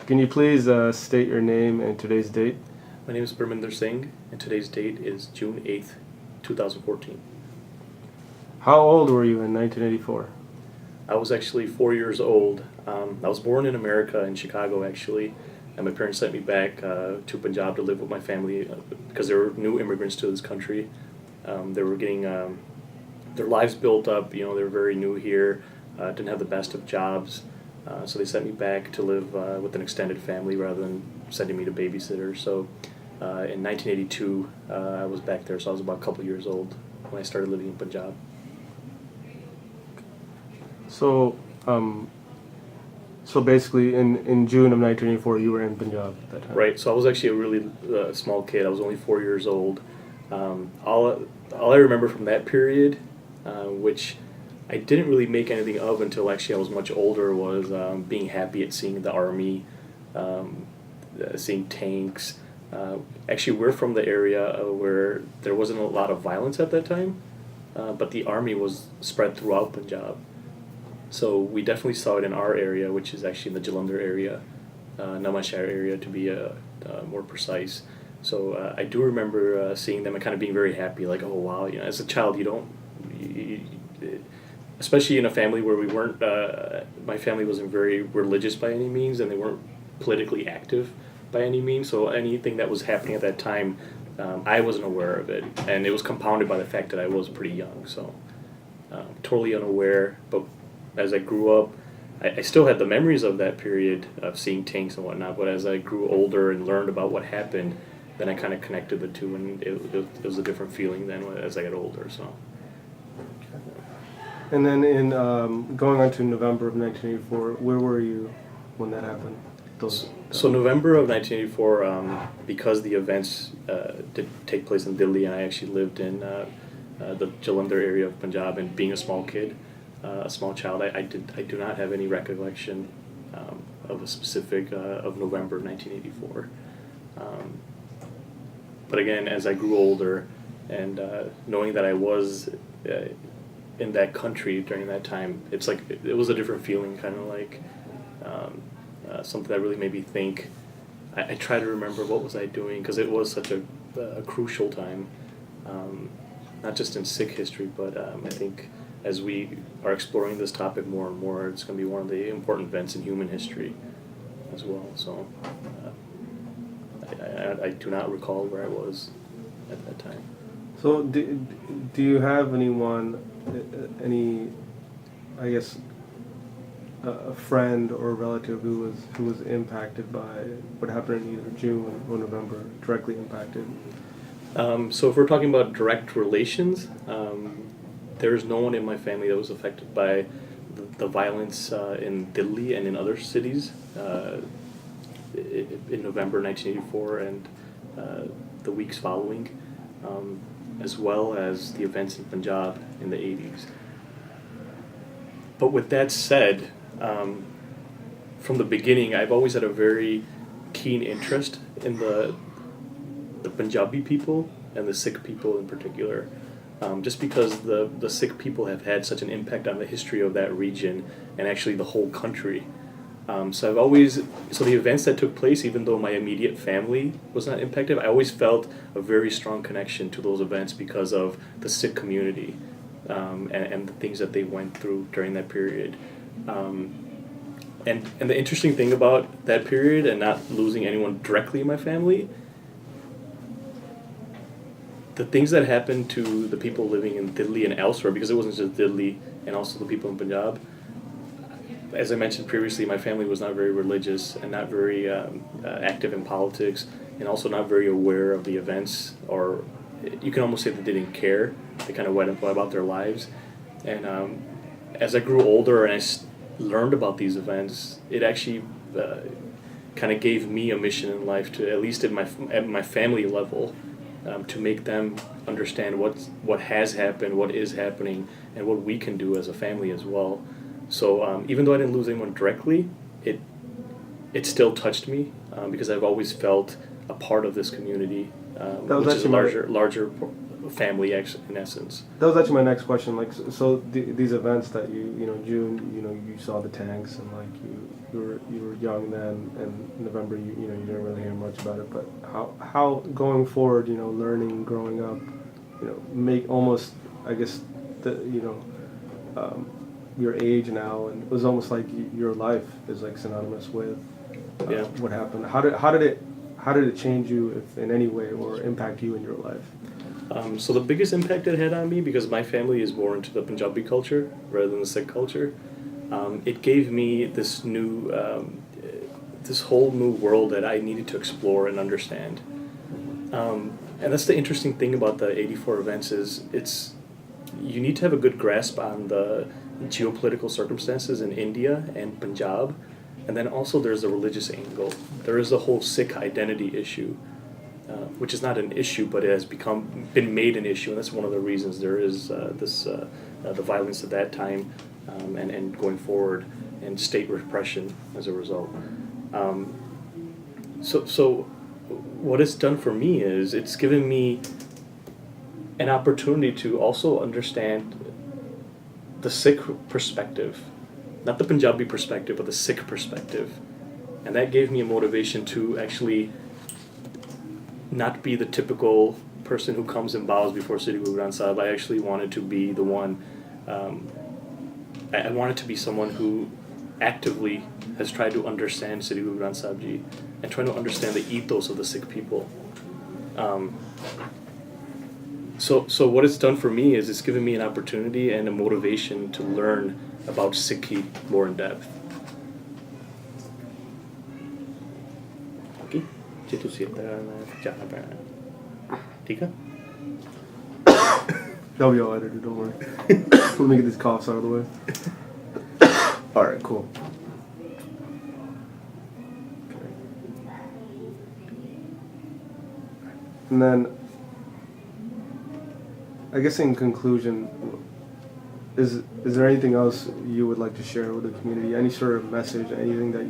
Can you please state your name and today's date? My name is Parminder Singh, and today's date is June 8th, 2014. How old were you in 1984? I was actually 4 years old. I was born in America, in Chicago, actually, and my parents sent me back to Punjab to live with my family because they were new immigrants to this country. They were getting their lives built up. You know, they were very new here, didn't have the best of jobs, so they sent me back to live with an extended family rather than sending me to babysitter. So in 1982, I was back there, so I was about a couple years old when I started living in Punjab. So, so basically, in June of 1984, you were in Punjab at that time. Right. So I was actually a really small kid. I was only 4 years old. All I remember from that period, which I didn't really make anything of until actually I was much older, was being happy at seeing the army, seeing tanks. Actually, we're from the area where there wasn't a lot of violence at that time, but the army was spread throughout Punjab. So we definitely saw it in our area, which is actually in the Jalandhar area, Namanshahar area to be more precise. So I do remember seeing them and kind of being very happy, like, oh wow, you know, as a child you don't, especially in a family where we weren't, my family wasn't very religious by any means, and they weren't politically active by any means, so anything that was happening at that time, I wasn't aware of it, and it was compounded by the fact that I was pretty young, so totally unaware. But as I grew up, I still had the memories of that period of seeing tanks and whatnot, but as I grew older and learned about what happened, then I kind of connected the two, and it was a different feeling then as I got older. So. And then in going on to November of 1984, where were you when that happened? So November of 1984, because the events did take place in Delhi, and I actually lived in the Jalandhar area of Punjab, and being a small kid, a small child, I do not have any recollection of a specific of November 1984. But again, as I grew older, and knowing that I was in that country during that time, it's like it was a different feeling, kind of like something that really made me think. I try to remember what was I doing, because it was such a crucial time, not just in Sikh history, but I think as we are exploring this topic more and more, it's going to be one of the important events in human history as well. So I do not recall where I was at that time. So do you have anyone, I guess, a friend or a relative who was impacted by what happened in either June or November, directly impacted? So if we're talking about direct relations, there's no one in my family that was affected by the violence in Delhi and in other cities in November 1984 and the weeks following, as well as the events in Punjab in the 80s. But with that said, from the beginning, I've always had a very keen interest in the Punjabi people and the Sikh people in particular, just because the Sikh people have had such an impact on the history of that region and actually the whole country. So the events that took place, even though my immediate family was not impacted, I always felt a very strong connection to those events because of the Sikh community and the things that they went through during that period. And the interesting thing about that period and not losing anyone directly in my family, the things that happened to the people living in Delhi and elsewhere, because it wasn't just Delhi and also the people in Punjab, as I mentioned previously, my family was not very religious and not very active in politics, and also not very aware of the events, or you can almost say that they didn't care. They kind of went about their lives. And as I grew older and I learned about these events, it actually kind of gave me a mission in life to, at least at my family level, to make them understand what has happened, what is happening, and what we can do as a family as well. So even though I didn't lose anyone directly, it still touched me because I've always felt a part of this community, which is a larger family in essence. That was actually my next question. Like, so these events that you know, June, you know, you saw the tanks and like you were young then, and in November you know you didn't really hear much about it. But how going forward, you know, learning, growing up, you know, make almost, I guess, your age now, and it was almost like your life is like synonymous with what happened. How did it change you, if in any way, or impact you in your life? So the biggest impact it had on me, because my family is more into the Punjabi culture rather than the Sikh culture, it gave me this whole new world that I needed to explore and understand. And that's the interesting thing about the '84 events is you need to have a good grasp on the geopolitical circumstances in India and Punjab, and then also there's the religious angle. There is the whole Sikh identity issue, which is not an issue, but it has been made an issue, and that's one of the reasons there is the violence at that time, and going forward, and state repression as a result. So what it's done for me is it's given me an opportunity to also understand the Sikh perspective, not the Punjabi perspective, but the Sikh perspective. And that gave me a motivation to actually not be the typical person who comes and bows before Sri Guru Granth Sahib. I actually wanted to be the one, I wanted to be someone who actively has tried to understand Sri Guru Granth Sahib Ji and trying to understand the ethos of the Sikh people. So what it's done for me is it's given me an opportunity and a motivation to learn about Sikhi more in depth. Okay? ਜੇ ਤੁਸੀਂ ਇੱਦਾਂ ਜਾਣਾ ਪੈਣਾ ਠੀਕ ਆ That'll be all edited, don't worry. Let me get these coughs out of the way. Alright, cool. Okay. And then, I guess in conclusion, is there anything else you would like to share with the community? Any sort of message, anything that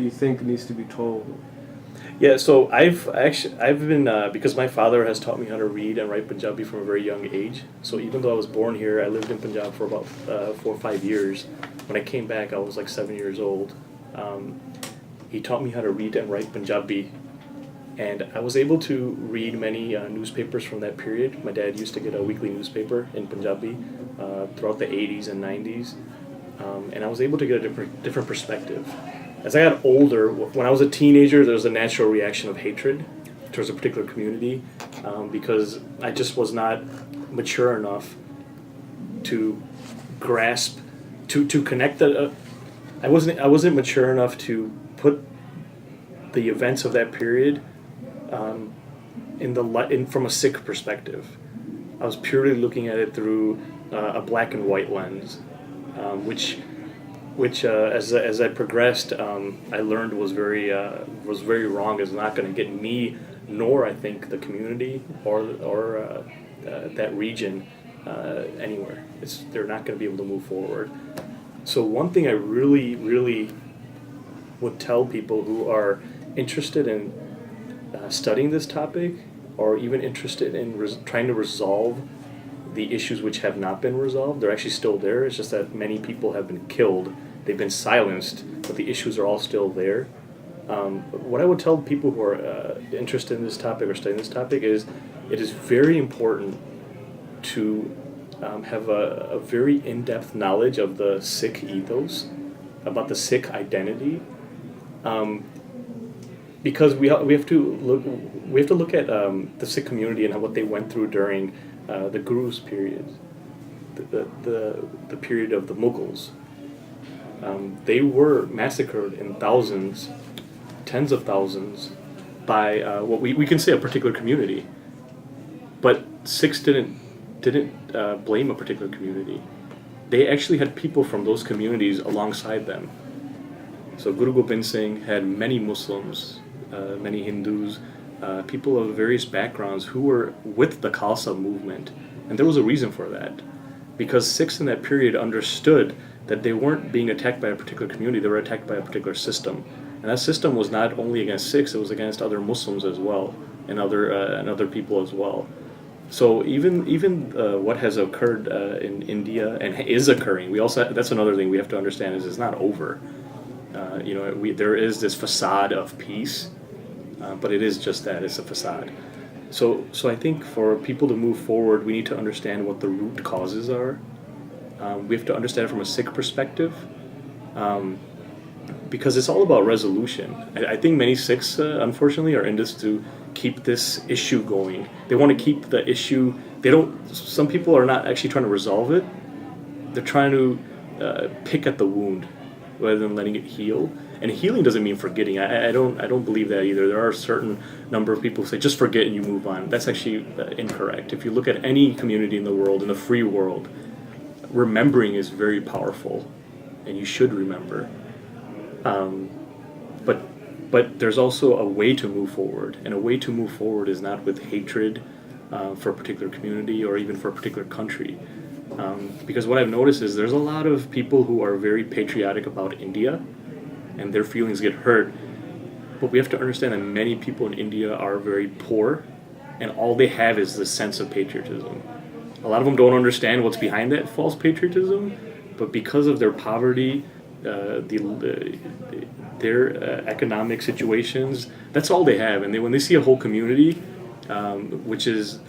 you think needs to be told? Yeah, so I've been because my father has taught me how to read and write Punjabi from a very young age. So even though I was born here, I lived in Punjab for about 4 or 5 years. When I came back, I was like 7 years old. He taught me how to read and write Punjabi, and I was able to read many newspapers from that period. My dad used to get a weekly newspaper in Punjabi throughout the 80s and 90s, and I was able to get a different perspective. As I got older, when I was a teenager, there was a natural reaction of hatred towards a particular community, because I just was not mature enough to grasp, to connect that. I wasn't mature enough to put the events of that period from a Sikh perspective. I was purely looking at it through a black and white lens, which as I progressed, I learned was very wrong. Is not going to get me, nor I think the community or that region anywhere. They're not going to be able to move forward. So one thing I really would tell people who are interested in studying this topic, or even interested in trying to resolve the issues which have not been resolved. They're actually still there. It's just that many people have been killed. They've been silenced, but the issues are all still there. What I would tell people who are interested in this topic or studying this topic is it is very important to have a very in-depth knowledge of the Sikh ethos, about the Sikh identity, because we have to look at the Sikh community and what they went through during the Guru's period, the period of the Mughals. They were massacred in thousands, tens of thousands, by what we can say a particular community. But Sikhs didn't blame a particular community. They actually had people from those communities alongside them. So Guru Gobind Singh had many Muslims, many Hindus, people of various backgrounds who were with the Khalsa movement. And there was a reason for that. Because Sikhs in that period understood that they weren't being attacked by a particular community, they were attacked by a particular system. And that system was not only against Sikhs, it was against other Muslims as well, and other people as well. So even what has occurred in India and is occurring, that's another thing we have to understand is it's not over. There is this facade of peace, but it is just that, it's a facade. So I think for people to move forward, we need to understand what the root causes are. We have to understand it from a Sikh perspective, because it's all about resolution. I think many Sikhs, unfortunately, are in this to keep this issue going. They want to keep the issue. Some people are not actually trying to resolve it. They're trying to pick at the wound rather than letting it heal. And healing doesn't mean forgetting. I don't believe that either. There are a certain number of people who say just forget and you move on. That's actually incorrect. If you look at any community in the world, in the free world, remembering is very powerful, and you should remember. But there's also a way to move forward, and a way to move forward is not with hatred for a particular community or even for a particular country. Because what I've noticed is there's a lot of people who are very patriotic about India, and their feelings get hurt. But we have to understand that many people in India are very poor, and all they have is this sense of patriotism. A lot of them don't understand what's behind that false patriotism, but because of their poverty, their economic situations, that's all they have. And when they see a whole community which is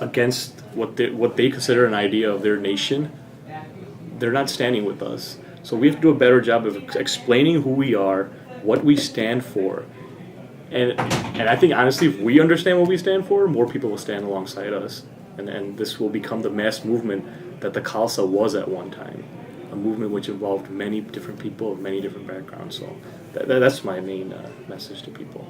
against what they consider an idea of their nation, they're not standing with us. So we have to do a better job of explaining who we are, what we stand for. And I think, honestly, if we understand what we stand for, more people will stand alongside us. And this will become the mass movement that the Khalsa was at one time. A movement which involved many different people of many different backgrounds. So that's my main message to people.